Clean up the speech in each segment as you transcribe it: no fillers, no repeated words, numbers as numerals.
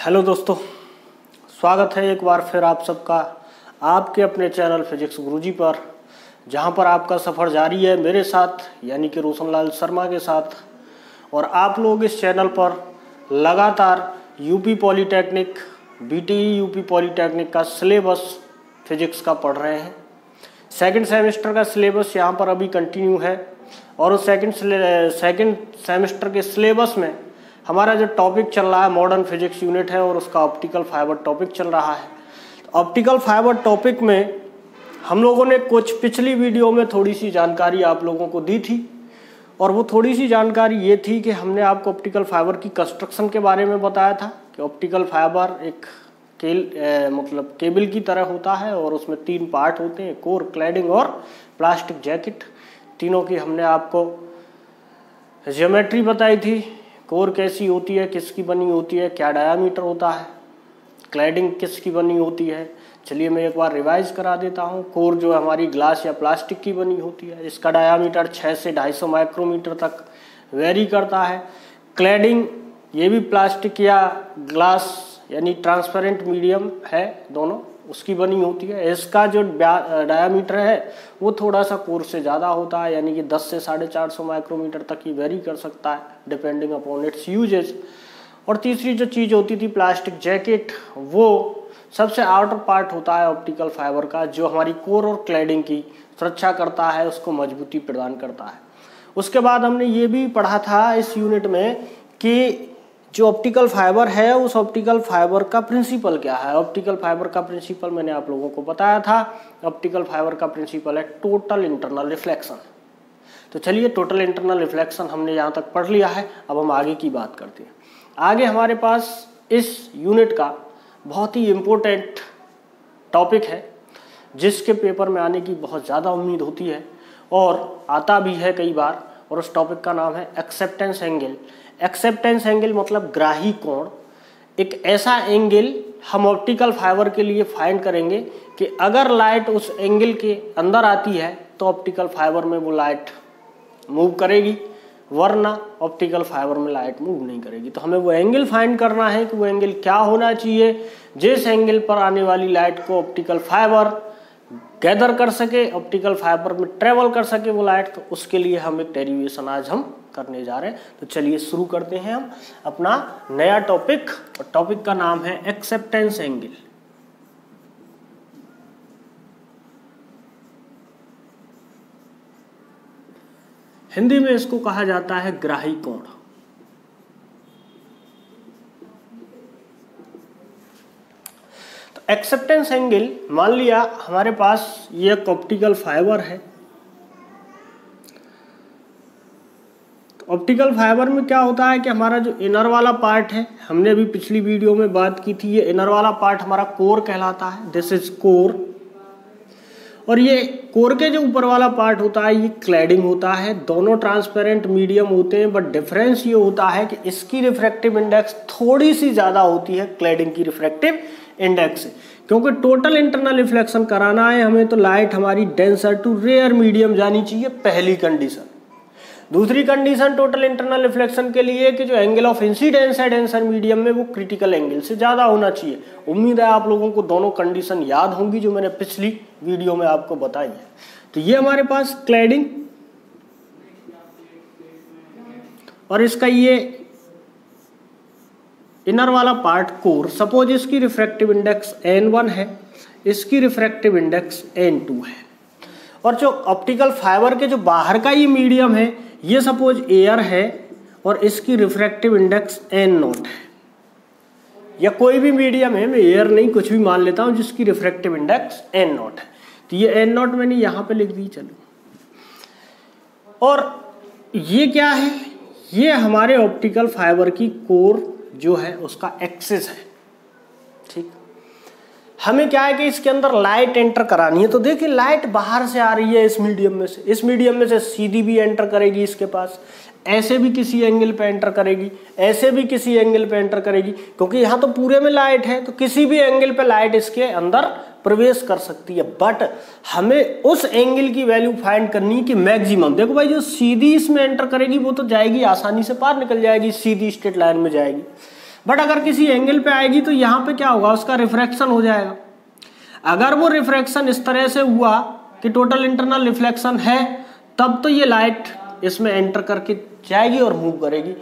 Hello दोस्तों, स्वागत है एक बार फिर आप सबका आपके अपने चैनल फिजिक्स गुरुजी पर, जहां पर आपका सफ़र जारी है मेरे साथ यानी कि रोशनलाल शर्मा के साथ। और आप लोग इस चैनल पर लगातार UP polytechnic, BTE UP polytechnic का सिलेबस फिजिक्स का पढ़ रहे हैं। सेकंड सेमेस्टर का सिलेबस यहां पर अभी कंटिन्यू है और उस सेकंड सेमेस्टर के सिलेबस में हमारा जो टॉपिक चल रहा है मॉडर्न फिजिक्स यूनिट है और उसका ऑप्टिकल फाइबर टॉपिक चल रहा है। ऑप्टिकल फाइबर टॉपिक में हम लोगों ने कुछ पिछली वीडियो में थोड़ी सी जानकारी आप लोगों को दी थी और वो थोड़ी सी जानकारी ये थी कि हमने आपको ऑप्टिकल फाइबर की कंस्ट्रक्शन के बारे में बताया था कि ऑप्टिकल फाइबर एक केबल की तरह होता है और उसमें 3 पार्ट होते हैं, कोर, क्लैडिंग और प्लास्टिक जैकेट। तीनों की हमने आपको ज्योमेट्री बताई थी। कोर कैसी होती है, किसकी बनी होती है, क्या डायामीटर होता है, क्लैडिंग किसकी बनी होती है। चलिए मैं एक बार रिवाइज करा देता हूँ। कोर जो हमारी ग्लास या प्लास्टिक की बनी होती है, इसका डायामीटर 6 से 250 माइक्रोमीटर तक वेरी करता है। क्लैडिंग ये भी प्लास्टिक या ग्लास यानी ट्रांसपेरेंट मीडियम है, दोनों उसकी बनी होती है। इसका जो डायामीटर है वो थोड़ा सा कोर से ज़्यादा होता है, यानी कि 10 से 450 माइक्रोमीटर तक ही वेरी कर सकता है डिपेंडिंग अपॉन इट्स यूजेज। और तीसरी जो चीज़ होती थी प्लास्टिक जैकेट, वो सबसे आउटर पार्ट होता है ऑप्टिकल फाइबर का, जो हमारी कोर और क्लैडिंग की सुरक्षा करता है, उसको मजबूती प्रदान करता है। उसके बाद हमने ये भी पढ़ा था इस यूनिट में कि जो ऑप्टिकल फाइबर है उस ऑप्टिकल फाइबर का प्रिंसिपल क्या है। ऑप्टिकल फाइबर का प्रिंसिपल मैंने आप लोगों को बताया था। ऑप्टिकल फाइबर का प्रिंसिपल है टोटल इंटरनल रिफ्लेक्शन। तो चलिए, टोटल इंटरनल रिफ्लेक्शन हमने यहाँ तक पढ़ लिया है। अब हम आगे की बात करते हैं। आगे हमारे पास इस यूनिट का बहुत ही इम्पोर्टेंट टॉपिक है जिसके पेपर में आने की बहुत ज़्यादा उम्मीद होती है और आता भी है कई बार, और उस टॉपिक का नाम है एक्सेप्टेंस एंगल। एक्सेप्टेंस एंगल मतलब ग्राही कोण। एक ऐसा एंगल हम ऑप्टिकल फाइबर के लिए फाइंड करेंगे कि अगर लाइट उस एंगल के अंदर आती है तो ऑप्टिकल फाइबर में वो लाइट मूव करेगी, वरना ऑप्टिकल फाइबर में लाइट मूव नहीं करेगी। तो हमें वो एंगल फाइंड करना है कि वो एंगल क्या होना चाहिए जिस एंगल पर आने वाली लाइट को ऑप्टिकल फाइबर गैदर कर सके, ऑप्टिकल फाइबर में ट्रेवल कर सके वो लाइट। तो उसके लिए हम एक डेरिवेशन आज हम करने जा रहे हैं। तो चलिए शुरू करते हैं हम अपना नया टॉपिक, और टॉपिक का नाम है एक्सेप्टेंस एंगल। हिंदी में इसको कहा जाता है ग्राही कोण। तो एक्सेप्टेंस एंगल, मान लिया हमारे पास ये एक ऑप्टिकल फाइबर है। ऑप्टिकल फाइबर में क्या होता है कि हमारा जो इनर वाला पार्ट है, हमने अभी पिछली वीडियो में बात की थी, ये इनर वाला पार्ट हमारा कोर कहलाता है, दिस इज कोर। और ये कोर के जो ऊपर वाला पार्ट होता है ये क्लैडिंग होता है। दोनों ट्रांसपेरेंट मीडियम होते हैं, बट डिफरेंस ये होता है कि इसकी रिफ्रैक्टिव इंडेक्स थोड़ी सी ज़्यादा होती है क्लैडिंग की रिफ्रैक्टिव इंडेक्स से, क्योंकि टोटल इंटरनल रिफ्लेक्शन कराना है हमें तो लाइट हमारी डेंसर टू रेयर मीडियम जानी चाहिए, पहली कंडीशन। दूसरी कंडीशन टोटल इंटरनल रिफ्लेक्शन के लिए कि जो एंगल ऑफ इंसिडेंस है डेंसर मीडियम में वो क्रिटिकल एंगल से ज़्यादा होना चाहिए। उम्मीद है आप लोगों को दोनों कंडीशन याद होंगी जो मैंने पिछली वीडियो में आपको बताई है। तो ये हमारे पास क्लैडिंग और इसका ये इनर वाला पार्ट कोर। सपोज इसकी रिफ्रैक्टिव इंडेक्स n1 है, इसकी रिफ्रैक्टिव इंडेक्स n2 है। और जो ऑप्टिकल फाइबर के जो बाहर का ये मीडियम है, ये सपोज एयर है और इसकी रिफ्रैक्टिव इंडेक्स n0 है, या कोई भी मीडियम है, मैं एयर नहीं कुछ भी मान लेता हूं जिसकी रिफ्रैक्टिव इंडेक्स n0 है। तो ये n0 मैंने यहां पे लिख दी, चलो। और ये क्या है, ये हमारे ऑप्टिकल फाइबर की कोर जो है उसका एक्सिस है, ठीक। हमें क्या है कि इसके अंदर लाइट एंटर करानी है। तो देखिए लाइट बाहर से आ रही है इस मीडियम में से, इस मीडियम में से सीधी भी एंटर करेगी इसके पास, ऐसे भी किसी एंगल पे एंटर करेगी, ऐसे भी किसी एंगल पे एंटर करेगी, क्योंकि यहाँ तो पूरे में लाइट है तो किसी भी एंगल पे लाइट इसके अंदर प्रवेश कर सकती है। बट हमें उस एंगल की वैल्यू फाइंड करनी है कि मैक्सिमम। देखो भाई, जो सीधी इसमें एंटर करेगी वो तो जाएगी आसानी से, पार निकल जाएगी, सीधी स्ट्रेट लाइन में जाएगी। बट अगर किसी एंगल पे आएगी तो यहाँ पे क्या होगा, उसका रिफ्रैक्शन हो जाएगा। अगर वो रिफ्रैक्शन इस तरह से हुआ कि टोटल इंटरनल रिफ्लेक्शन है, तब तो ये लाइट इसमें एंटर करके जाएगी और मूव करेगी।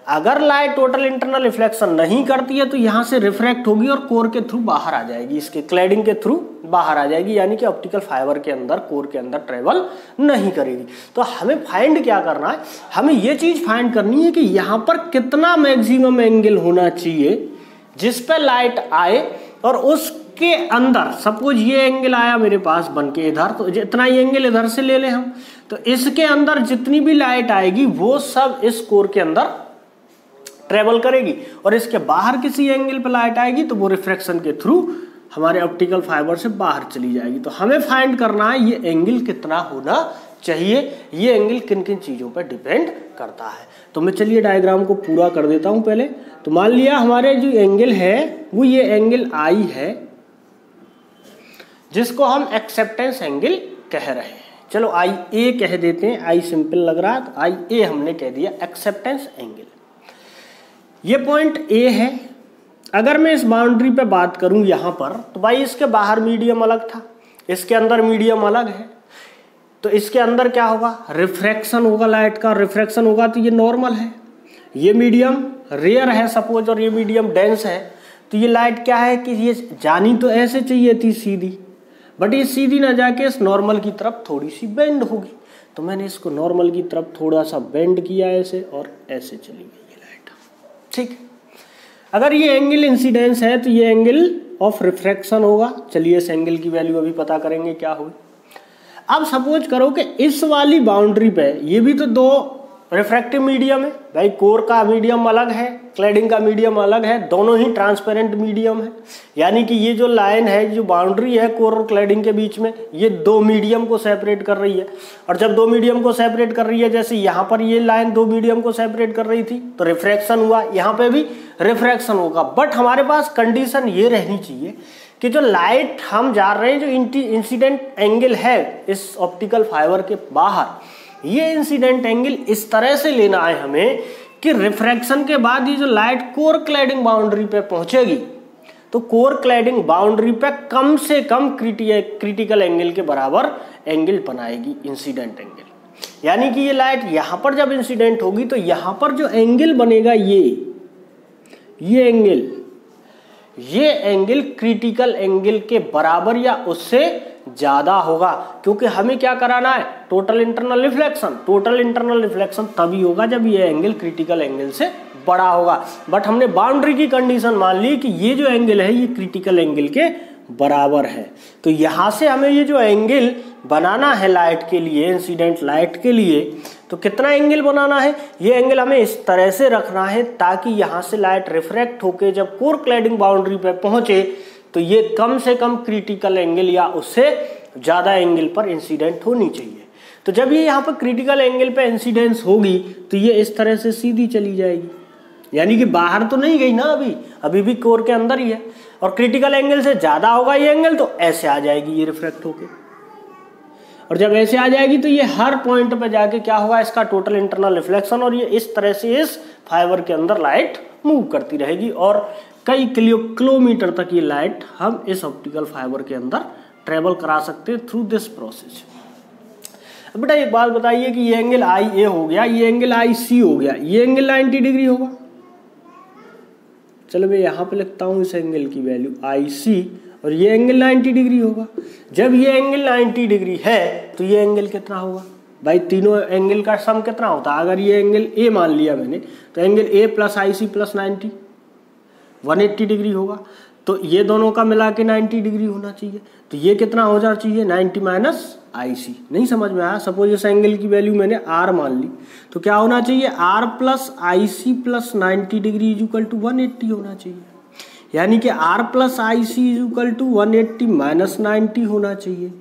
अगर लाइट टोटल इंटरनल रिफ्लेक्शन नहीं करती है तो यहाँ से रिफ्रैक्ट होगी और कोर के थ्रू बाहर आ जाएगी, इसके क्लैडिंग के थ्रू बाहर आ जाएगी, यानी कि ऑप्टिकल फाइबर के अंदर, कोर के अंदर ट्रेवल नहीं करेगी। तो हमें फाइंड क्या करना है, हमें ये चीज फाइंड करनी है कि यहाँ पर कितना मैक्सिमम एंगल होना चाहिए जिस पे लाइट आए और उसके अंदर, सपोज ये एंगल आया मेरे पास बन के इधर, तो जितना ही एंगल इधर से ले लें हम, तो इसके अंदर जितनी भी लाइट आएगी वो सब इस कोर के अंदर ट्रेवल करेगी, और इसके बाहर किसी एंगल पर लाइट आएगी तो वो रिफ्रैक्शन के थ्रू हमारे ऑप्टिकल फाइबर से बाहर चली जाएगी। तो हमें फाइंड करना है ये एंगल कितना होना चाहिए, ये एंगल किन किन चीजों पर डिपेंड करता है। तो मैं चलिए डायग्राम को पूरा कर देता हूं पहले। तो मान लिया हमारे जो एंगल है वो ये एंगल आई है, जिसको हम एक्सेप्टेंस एंगल कह रहे हैं। चलो आई ए कह देते हैं, आई सिंपल लग रहा है तो आई ए हमने कह दिया, एक्सेप्टेंस एंगल। ये पॉइंट ए है। अगर मैं इस बाउंड्री पे बात करूं यहां पर, तो भाई इसके बाहर मीडियम अलग था, इसके अंदर मीडियम अलग है, तो इसके अंदर क्या होगा, रिफ्रैक्शन होगा, लाइट का रिफ्रैक्शन होगा, तो ये नॉर्मल है। ये मीडियम रेयर है सपोज और ये मीडियम डेंस है, तो ये लाइट क्या है कि ये जानी तो ऐसे चाहिए थी सीधी, बट ये सीधी ना जाके इस नॉर्मल की तरफ थोड़ी सी बेंड होगी, तो मैंने इसको नॉर्मल की तरफ थोड़ा सा बेंड किया ऐसे, और ऐसे चली गई ये लाइट। ठीक, अगर ये एंगल इंसिडेंस है तो ये एंगल ऑफ रिफ्रैक्शन होगा। चलिए इस एंगल की वैल्यू अभी पता करेंगे क्या होगी। अब सपोज करो कि इस वाली बाउंड्री पे ये भी तो दो रिफ्रैक्टिव मीडियम है, भाई कोर का मीडियम अलग है, क्लैडिंग का मीडियम अलग है, दोनों ही ट्रांसपेरेंट मीडियम है, यानी कि ये जो लाइन है, जो बाउंड्री है कोर और क्लैडिंग के बीच में, ये दो मीडियम को सेपरेट कर रही है। और जब दो मीडियम को सेपरेट कर रही है, जैसे यहाँ पर ये लाइन दो मीडियम को सेपरेट कर रही थी, तो रिफ्रैक्शन हुआ, यहाँ पे भी रिफ्रैक्शन होगा। बट हमारे पास कंडीशन ये रहनी चाहिए कि जो लाइट हम जा रहे हैं, जो इंसिडेंट एंगल है इस ऑप्टिकल फाइबर के बाहर, ये इंसिडेंट एंगल इस तरह से लेना है हमें कि रिफ्रैक्शन के बाद ये जो लाइट कोर क्लैडिंग बाउंड्री पे पहुंचेगी, तो कोर क्लैडिंग बाउंड्री पे कम से कम क्रिटिकल एंगल के बराबर एंगल बनाएगी, इंसिडेंट एंगल। यानी कि ये लाइट यहां पर जब इंसिडेंट होगी तो यहां पर जो एंगल बनेगा ये एंगल क्रिटिकल एंगल के बराबर या उससे ज्यादा होगा, क्योंकि हमें क्या कराना है, total internal reflection. Total internal reflection तभी होगा जब ये एंगल क्रिटिकल एंगल से बड़ा होगा। बट हमने बाउंड्री की कंडीशन मान ली कि ये जो एंगल है ये क्रिटिकल एंगल के बराबर है, तो यहां से हमें ये जो एंगल बनाना है लाइट के लिए, इंसिडेंट लाइट के लिए, तो कितना एंगल बनाना है, ये एंगल हमें इस तरह से रखना है ताकि यहां से लाइट रिफ्रैक्ट होके जब कोर क्लैडिंग बाउंड्री पे पहुंचे तो ये कम से कम क्रिटिकल एंगल या उससे ज्यादा एंगल पर इंसिडेंट होनी चाहिए। तो जब ये यहाँ पर क्रिटिकल एंगल पे इंसिडेंस होगी तो ये इस तरह से सीधी चली जाएगी, यानी कि बाहर तो नहीं गई ना, अभी भी कोर के अंदर ही है, और क्रिटिकल एंगल से ज्यादा होगा ये एंगल तो ऐसे आ जाएगी ये रिफ्रैक्ट होके, और जब ऐसे आ जाएगी तो ये हर पॉइंट पे जाके क्या होगा, इसका टोटल इंटरनल रिफ्लेक्शन, और ये इस तरह से इस फाइबर के अंदर लाइट मूव करती रहेगी, और कई किलोमीटर तक ये लाइट हम इस ऑप्टिकल फाइबर के अंदर ट्रेवल करा सकते हैं थ्रू दिस प्रोसेस। अब बेटा एक बात बताइए कि ये एंगल आई ए हो गया, ये एंगल आई सी हो गया, ये एंगल 90 डिग्री होगा। चलो मैं यहाँ पे लिखता हूँ इस एंगल की वैल्यू आई सी, और ये एंगल 90 डिग्री होगा। जब ये एंगल 90 डिग्री है तो ये एंगल कितना होगा, भाई तीनों एंगल का सम कितना होता है, अगर ये एंगल ए मान लिया मैंने तो angle A plus I C plus 90 180 degree होगा, तो ये दोनों का मिला के 90 डिग्री होना चाहिए। तो ये कितना हो जाना चाहिए, 90 माइनस आई सी। नहीं समझ में आया, सपोज इस एंगल की वैल्यू मैंने आर मान ली, तो क्या होना चाहिए, R plus I C plus 90 degree is equal to 180 होना चाहिए, यानी कि R plus I C is equal to 180 minus 90 होना चाहिए,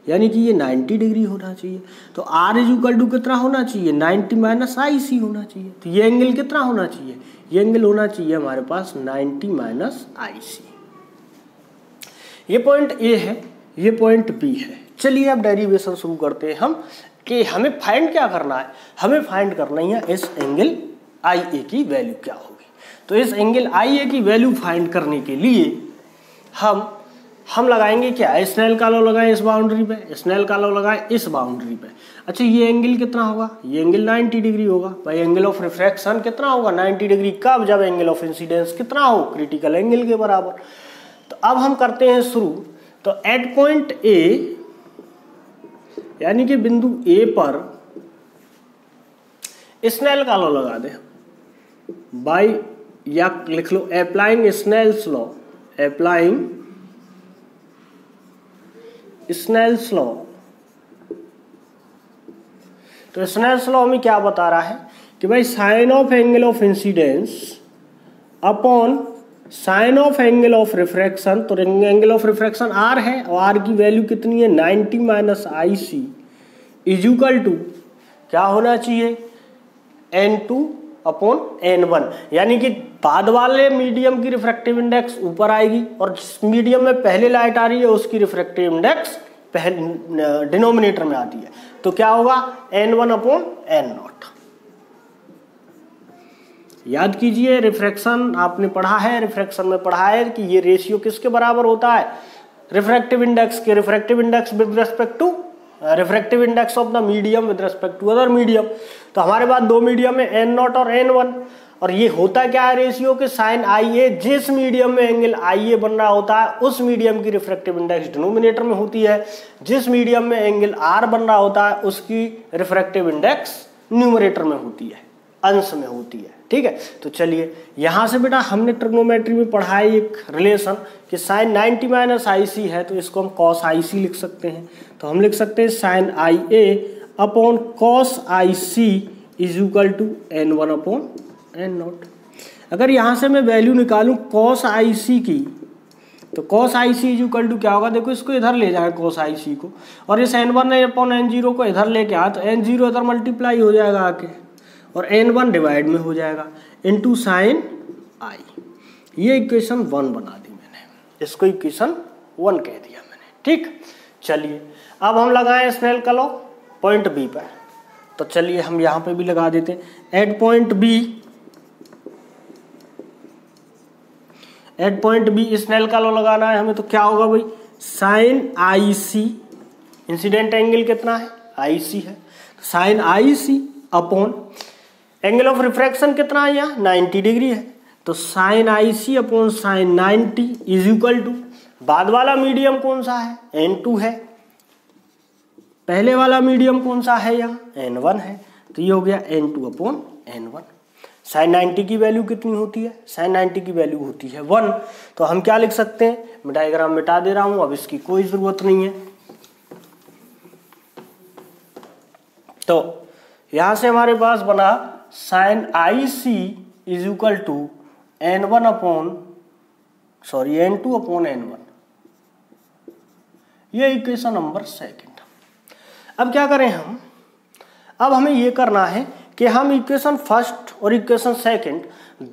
यानी कि ये 90 डिग्री होना चाहिए। तो आर इज इक्वल टू कितना होना चाहिए, 90 माइनस आई सी होना चाहिए। तो ये एंगल कितना होना चाहिए, ये एंगल होना चाहिए हमारे पास 90 माइनस आई सी। ये पॉइंट ए है, ये पॉइंट बी है। चलिए अब डेरिवेशन शुरू करते हैं हम कि हमें फाइंड क्या करना है, हमें फाइंड करना ही है इस एंगल आई ए की वैल्यू क्या होगी। तो इस एंगल आई ए की वैल्यू फाइंड करने के लिए हम लगाएंगे क्या, स्नेल का लॉ लगाएं इस बाउंड्री पे, स्नेल का लॉ लगाएं इस बाउंड्री पे। अच्छा ये एंगल कितना होगा, ये एंगल 90 डिग्री होगा भाई। एंगल ऑफ रिफ्रैक्शन कितना होगा 90 डिग्री, कब, जब एंगल ऑफ इंसिडेंस कितना हो, क्रिटिकल एंगल के बराबर। तो अब हम करते हैं शुरू। तो एट पॉइंट ए यानी कि बिंदु ए पर स्नेल का लॉ लगा दे बाई, या लिख लो applying Snell's law, applying Snell's law. तो स्नेल्स लॉ में क्या बता रहा है कि भाई sine of angle of incidence upon sine of angle of refraction. तो एंगल ऑफ रिफ्रैक्शन आर है और आर की वैल्यू कितनी है 90 minus I C is equal to क्या होना चाहिए N2 अपॉन N1। यानी कि बाद वाले मीडियम की रिफ्रैक्टिव इंडेक्स ऊपर आएगी और जिस मीडियम में पहले लाइट आ रही है उसकी रिफ्रैक्टिव इंडेक्स पहले डिनोमिनेटर में आती है। तो क्या होगा N1 अपॉन N0। याद कीजिए रिफ्रैक्शन आपने पढ़ा है, रिफ्रैक्शन में पढ़ा है कि ये रेशियो किसके बराबर होता है, रिफ्रैक्टिव इंडेक्स के, refractive index with respect to refractive index of the medium with respect to other medium. तो हमारे पास दो मीडियम है N0 और N1, और ये होता क्या है रेशियो के साइन आई ए, जिस मीडियम में एंगल आई ए बन रहा होता है उस मीडियम की रिफ्रैक्टिव इंडेक्स डिनोमिनेटर में होती है, जिस मीडियम में एंगल आर बन रहा होता है उसकी रिफ्रैक्टिव इंडेक्स न्यूमरेटर में होती है, अंश में होती है। ठीक है, तो चलिए यहाँ से बेटा हमने ट्रिग्नोमेट्री में पढ़ा है एक रिलेशन कि साइन 90 माइनस आई सी है, तो इसको हम कॉस आई सी लिख सकते हैं। तो हम लिख सकते हैं sine I A upon cos I C is equal to N1 upon N0। अगर यहाँ से मैं वैल्यू निकालूं कॉस आई सी की, तो cos I C is equal to क्या होगा, देखो इसको इधर ले जाए कॉस आई सी को, और इस N1 अपॉन N0 को इधर लेके आ, तो N0 इधर मल्टीप्लाई हो जाएगा आके, और N1 डिवाइड में हो जाएगा इनटू साइन आई। ये इक्वेशन 1 बना दी मैंने, इसको इक्वेशन 1 कह दिया मैंने। ठीक, चलिए अब हम लगाएं स्नेल का लॉ पॉइंट बी पर। तो चलिए हम यहाँ पे भी लगा देते हैं। एट पॉइंट बी स्नेल का लॉ लगाना है हमें, तो क्या होगा भाई sine I C, incident angle कितना है आई सी है, sine I C upon angle of refraction कितना है यहाँ 90 डिग्री है, तो sine I C upon sine 90 is equal to, बाद वाला मीडियम कौन सा है N2 है, पहले वाला मीडियम कौन सा है यहाँ N1 है, तो ये हो गया N2 अपॉन N1। साइन 90 की वैल्यू कितनी होती है, साइन 90 की वैल्यू होती है 1। तो हम क्या लिख सकते हैं, मैं डायग्राम मिटा दे रहा हूँ, अब इसकी कोई जरूरत नहीं है। तो यहाँ से हमारे पास बना sine I C is equal to N2 upon N1। ये इक्वेशन नंबर 2। अब क्या करें हम, अब हमें ये करना है कि हम इक्वेशन फर्स्ट और इक्वेशन सेकंड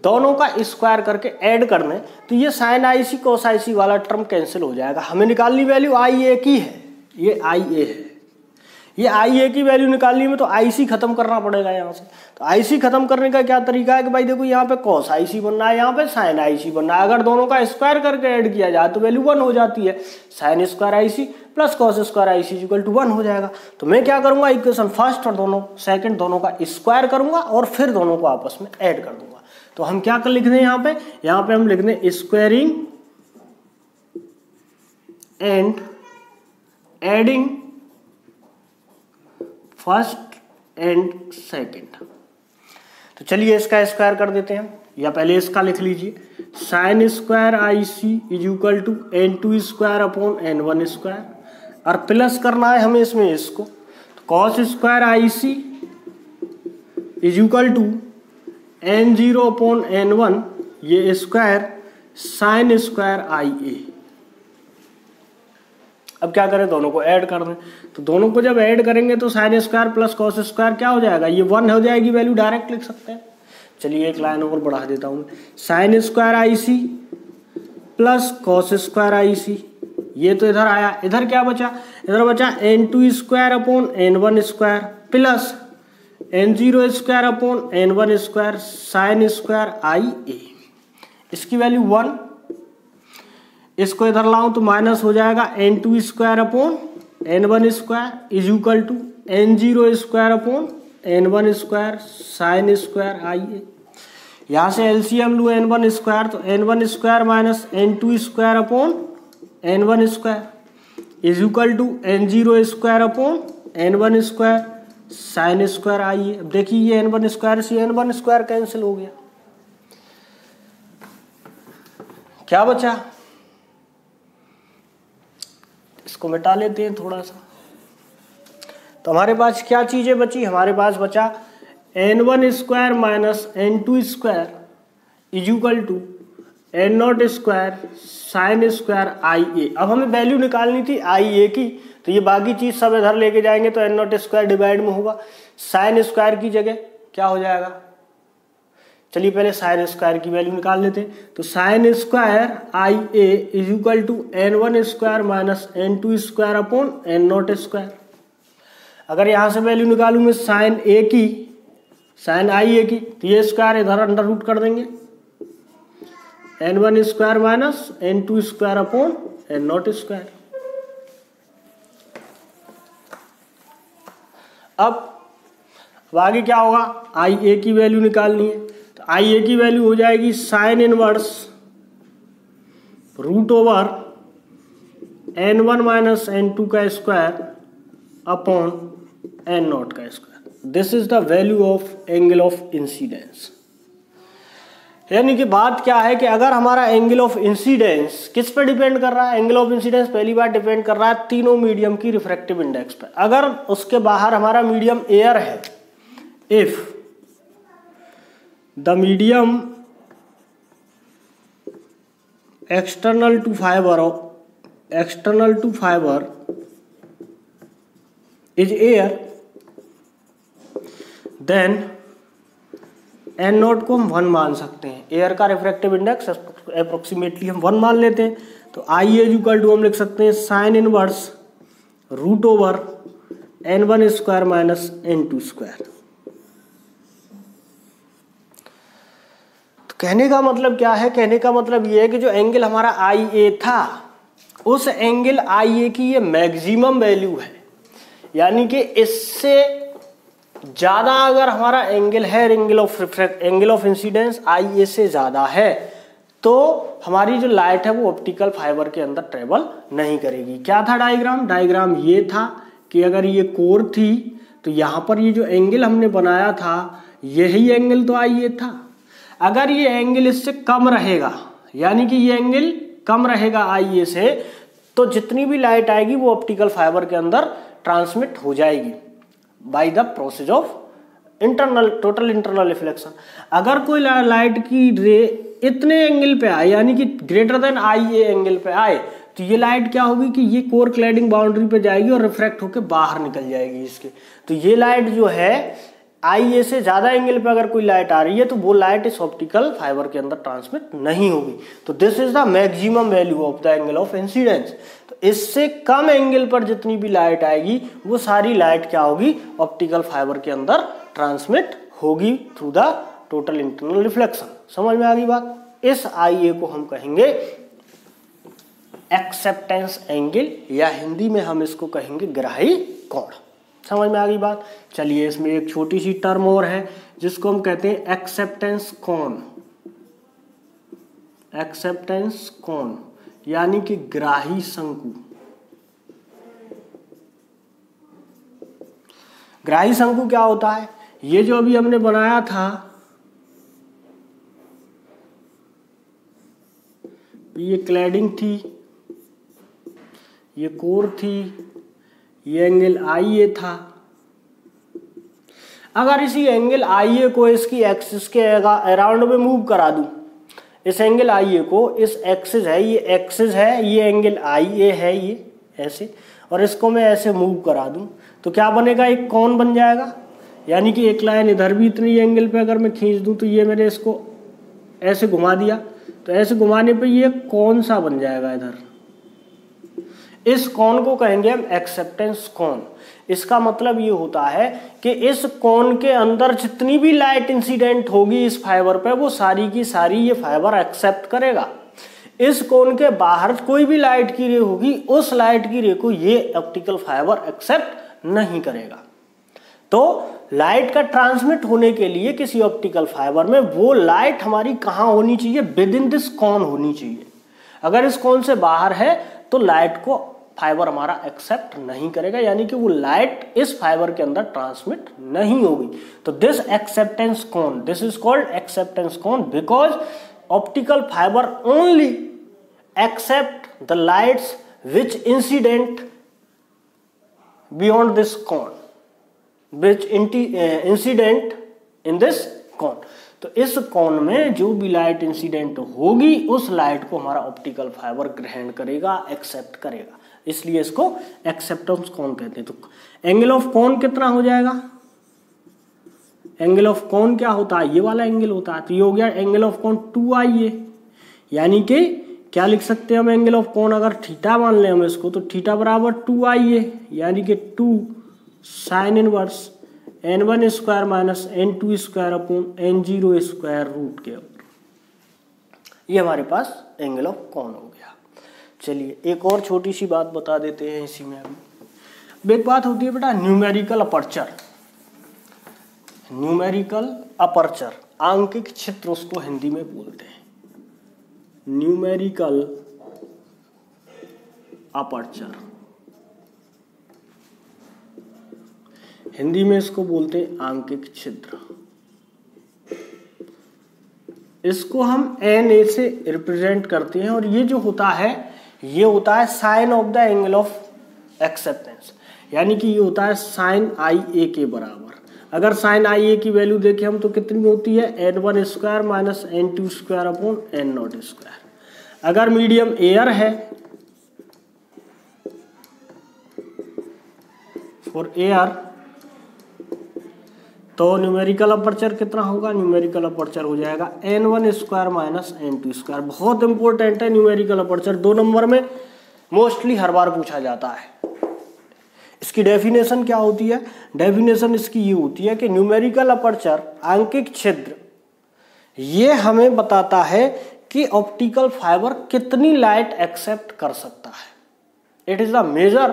दोनों का स्क्वायर करके ऐड कर दें, तो ये साइन आई सी कोस आई सी वाला टर्म कैंसिल हो जाएगा। हमें निकालनी वैल्यू आई ए की है, ये आई ए है, ये आई ए की वैल्यू निकालनी में तो आई सी खत्म करना पड़ेगा यहाँ से। तो आई सी खत्म करने का क्या तरीका है कि भाई देखो यहाँ पे कॉस आई सी बन रहा है, यहाँ पे साइन आई सी बन रहा है, अगर दोनों का स्क्वायर करके ऐड किया जाए तो वैल्यू 1 हो जाती है। Sine square I C plus cos square I C equal to 1 हो जाएगा। तो मैं क्या करूंगा, इक्वेशन फर्स्ट और दोनों सेकंड दोनों का स्क्वायर करूंगा और फिर दोनों को आपस में ऐड कर दूंगा। तो हम क्या कर लिख दें यहाँ पे हम लिख दें squaring and adding first and second. तो चलिए इसका स्क्वायर कर देते हैं, या पहले इसका लिख लीजिए, sine square I C is equal to N2 square upon N1 square, और प्लस करना है हमें इसमें इसको, तो cos square I C is equal to N0 upon N1, ये square sine square I A. अब क्या करें, दोनों को ऐड कर दें। तो दोनों को जब ऐड करेंगे तो sine square plus cos square क्या हो जाएगा, ये 1 हो जाएगी वैल्यू, डायरेक्ट लिख सकते हैं। चलिए एक लाइन और बढ़ा देता हूँ, sign square I C plus cos square I सी, ये तो इधर आया, इधर क्या बचा, इधर बचा N2 square upon N1 square plus N0 square upon N1 square sine square I A. इसकी वैल्यू 1, इसको इधर लाऊं तो माइनस हो जाएगा n2 square upon n1 square is equal to n0 square upon n1 square sine square IA। यहाँ से LCM लूँ n1 स्क्वायर तो n1 square minus n2 square upon n1 square is equal to n0 square upon n1 square sine square IA। अब देखिए ये n1 square से n1 square cancel हो गया, क्या बचा, इसको मिटा लेते हैं थोड़ा सा। तो हमारे पास क्या चीजें बची, हमारे पास बचा n1 square minus n2 square is equal to n0 square sine square IA। अब हमें वैल्यू निकालनी थी IA की, तो ये बाकी चीज सब इधर लेके जाएंगे तो n0 स्क्वायर डिवाइड में होगा, साइन स्क्वायर की जगह क्या हो जाएगा, चलिए पहले साइन स्क्वायर की वैल्यू निकाल लेते हैं। तो sine square IA is equal to n1 square minus n2 square upon n0 square. अगर यहाँ से वैल्यू निकालूं मैं साइन A की, साइन IA की, तो ये स्क्वायर इधर अंडर रूट कर देंगे, n1 square minus n2 square upon n0 square. अब आगे क्या होगा, IA की वैल्यू निकालनी है, तो IA की वैल्यू हो जाएगी sine inverse root over n1 minus n2 का स्क्वायर अपॉन n0 का square. This is the value of angle of incidence. यानी कि बात क्या है कि अगर हमारा एंगल ऑफ इंसिडेंस किस पे डिपेंड कर रहा है, एंगल ऑफ इंसिडेंस पहली बार डिपेंड कर रहा है तीनों मीडियम की रिफ्रैक्टिव इंडेक्स पे। अगर उसके बाहर हमारा मीडियम एयर है, if the medium external to fibre is air, then n0 को हम 1 मान सकते हैं। एयर का रिफ्रैक्टिव इंडेक्स अप्रोक्सीमेटली हम 1 मान लेते हैं, तो IA इक्वल टू हम लिख सकते हैं sine inverse root over n1 square minus n2 square. तो कहने का मतलब क्या है, कहने का मतलब ये है कि जो एंगल हमारा IA था, उस एंगल IA की ये मैक्सिमम वैल्यू है, यानी कि इससे ज्यादा अगर हमारा एंगल है, एंगल ऑफ इंसिडेंस IA से ज्यादा है, तो हमारी जो लाइट है वो ऑप्टिकल फाइबर के अंदर ट्रेवल नहीं करेगी। क्या था डायग्राम ये था कि अगर ये कोर थी तो यहाँ पर ये जो एंगल हमने बनाया था यही एंगल तो IA था। अगर ये एंगल इससे कम रहेगा, यानी कि ये एंगल कम रहेगा IA से, तो जितनी भी लाइट आएगी वो ऑप्टिकल फाइबर के अंदर ट्रांसमिट हो जाएगी by the process of total internal reflection. अगर कोई लाइट की रे इतने एंगल पे आए, यानी कि ग्रेटर देन IA एंगल पे आए, तो ये लाइट क्या होगी कि ये कोर क्लैडिंग बाउंड्री पे जाएगी और रिफ्रैक्ट होकर बाहर निकल जाएगी इसके। तो ये लाइट जो है IA से ज्यादा एंगल पे अगर कोई लाइट आ रही है तो वो लाइट इस ऑप्टिकल फाइबर के अंदर ट्रांसमिट नहीं होगी। तो this is the maximum value of the angle of incidence. तो इससे कम एंगल पर जितनी भी लाइट आएगी वो सारी लाइट क्या होगी, ऑप्टिकल फाइबर के अंदर ट्रांसमिट होगी through the total internal reflection. समझ में आ गई बात। इस IA को हम कहेंगे एक्सेप्टेंस एंगल, या हिंदी में हम इसको कहेंगे ग्राही कोण। समझ में आ गई बात। चलिए इसमें एक छोटी सी टर्म और है जिसको हम कहते हैं एक्सेप्टेंस कोण। एक्सेप्टेंस कोण यानी कि ग्राही शंकु। ग्राही शंकु क्या होता है, ये जो अभी हमने बनाया था, ये क्लैडिंग थी, ये कोर थी, ये एंगल IA था। अगर इसी एंगल IA को इसकी एक्सिस के अराउंड में मूव करा दूं, इस एंगल IA को, इस एक्सिस है, ये एक्सिस है, ये एंगल IA है, ये ऐसे, और इसको मैं ऐसे मूव करा दूं तो क्या बनेगा, एक कोण बन जाएगा। यानी कि एक लाइन इधर भी इतनी एंगल पे अगर मैं खींच दूं तो ये मैंने इसको ऐसे घुमा दिया, तो ऐसे घुमाने पे ये कोण सा बन जाएगा इधर। इस कोण को कहेंगे हम एक्सेप्टेंस कोण। इसका मतलब ये होता है कि इस कोन के अंदर जितनी भी लाइट इंसिडेंट होगी इस फाइबर पे, वो सारी की सारी ये फाइबर एक्सेप्ट करेगा। इस कोन के बाहर कोई भी लाइट की रे होगी, उस लाइट की रे को ये ऑप्टिकल फाइबर एक्सेप्ट नहीं करेगा। तो लाइट का ट्रांसमिट होने के लिए किसी ऑप्टिकल फाइबर में वो लाइट हमारी कहाँ होनी चाहिए, विद इन दिस कोन होनी चाहिए। अगर इस कोन से बाहर है तो लाइट को फाइबर हमारा एक्सेप्ट नहीं करेगा, यानी कि वो लाइट इस फाइबर के अंदर ट्रांसमिट नहीं होगी। तो this acceptance cone, this is called acceptance cone because optical fibre only accept the lights which incident beyond this cone, which incident in this cone. तो इस कोन में जो भी लाइट इंसिडेंट होगी उस लाइट को हमारा ऑप्टिकल फाइबर ग्रहण करेगा, एक्सेप्ट करेगा, इसलिए इसको एक्सेप्टेंस कोन कहते हैं। तो एंगल ऑफ कोन कितना हो जाएगा, एंगल ऑफ कोन क्या होता है, ये वाला एंगल होता है। तो ये हो गया एंगल ऑफ कोन 2IA, यानी कि क्या लिख सकते हैं हम एंगल ऑफ कोन, अगर थीटा मान लें हम इसको, तो थीटा बराबर 2IA, यानी कि 2 sine inverse n1 square minus n2 square upon n0 square root के ऊपर। ये हमारे पास एंगल ऑफ कोन हो गया। चलिए एक और छोटी सी बात बता देते हैं इसी में। अब एक बात होती है बेटा न्यूमेरिकल अपर्चर, न्यूमेरिकल अपर्चर, आंकिक छिद्र उसको हिंदी में बोलते हैं, न्यूमेरिकल अपर्चर, हिंदी में इसको बोलते हैं आंकिक छिद्र। इसको हम Na से रिप्रेजेंट करते हैं और ये जो होता है ये होता है sine of the angle of acceptance, यानी कि ये होता है साइन IA के बराबर। अगर साइन IA की वैल्यू देखें हम तो कितनी होती है, n1 square minus n2 square upon n0 square. अगर मीडियम एयर है, फॉर एयर, तो न्यूमेरिकल अपर्चर कितना होगा, न्यूमेरिकल अपर्चर हो जाएगा n1 square minus n2 square. बहुत इंपॉर्टेंट है न्यूमेरिकल अपर्चर, 2 नंबर में मोस्टली हर बार पूछा जाता है। इसकी डेफिनेशन क्या होती है, डेफिनेशन इसकी ये होती है कि न्यूमेरिकल अपर्चर, आंकिक छिद्र, ये हमें बताता है कि ऑप्टिकल फाइबर कितनी लाइट एक्सेप्ट कर सकता है। It is the measure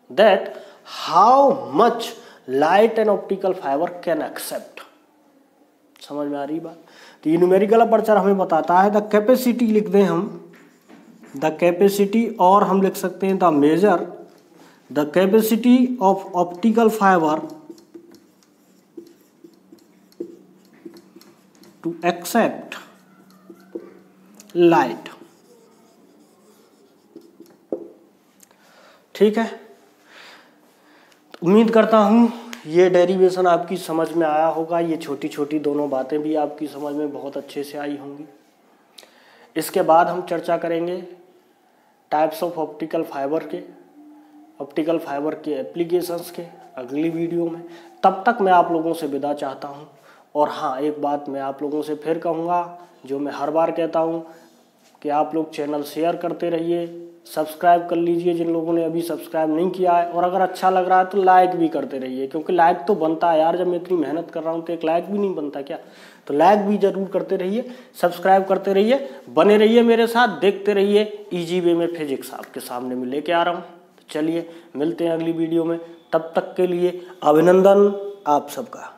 that how much light and optical fibre can accept. समझ में आ रही बात। तो ये न्यूमेरिकल अपर्चर हमें बताता है द कैपेसिटी, लिख दें हम द कैपेसिटी, और हम लिख सकते हैं the measure the capacity of optical fibre to accept light. ठीक है, उम्मीद करता हूँ ये डेरिवेशन आपकी समझ में आया होगा, ये छोटी छोटी दोनों बातें भी आपकी समझ में बहुत अच्छे से आई होंगी। इसके बाद हम चर्चा करेंगे टाइप्स ऑफ ऑप्टिकल फाइबर के, ऑप्टिकल फाइबर के एप्लीकेशंस के अगली वीडियो में। तब तक मैं आप लोगों से विदा चाहता हूँ। और हाँ, एक बात मैं आप लोगों से फिर कहूँगा, जो मैं हर बार कहता हूँ, कि आप लोग चैनल शेयर करते रहिए, सब्सक्राइब कर लीजिए जिन लोगों ने अभी सब्सक्राइब नहीं किया है, और अगर अच्छा लग रहा है तो लाइक भी करते रहिए, क्योंकि लाइक तो बनता है यार, जब मैं इतनी मेहनत कर रहा हूँ तो एक लाइक भी नहीं बनता क्या। तो लाइक भी जरूर करते रहिए, सब्सक्राइब करते रहिए, बने रहिए मेरे साथ, देखते रहिए इजी वे में फिजिक्स आपके सामने में लेके आ रहा हूँ। तो चलिए मिलते हैं अगली वीडियो में, तब तक के लिए अभिनंदन आप सबका।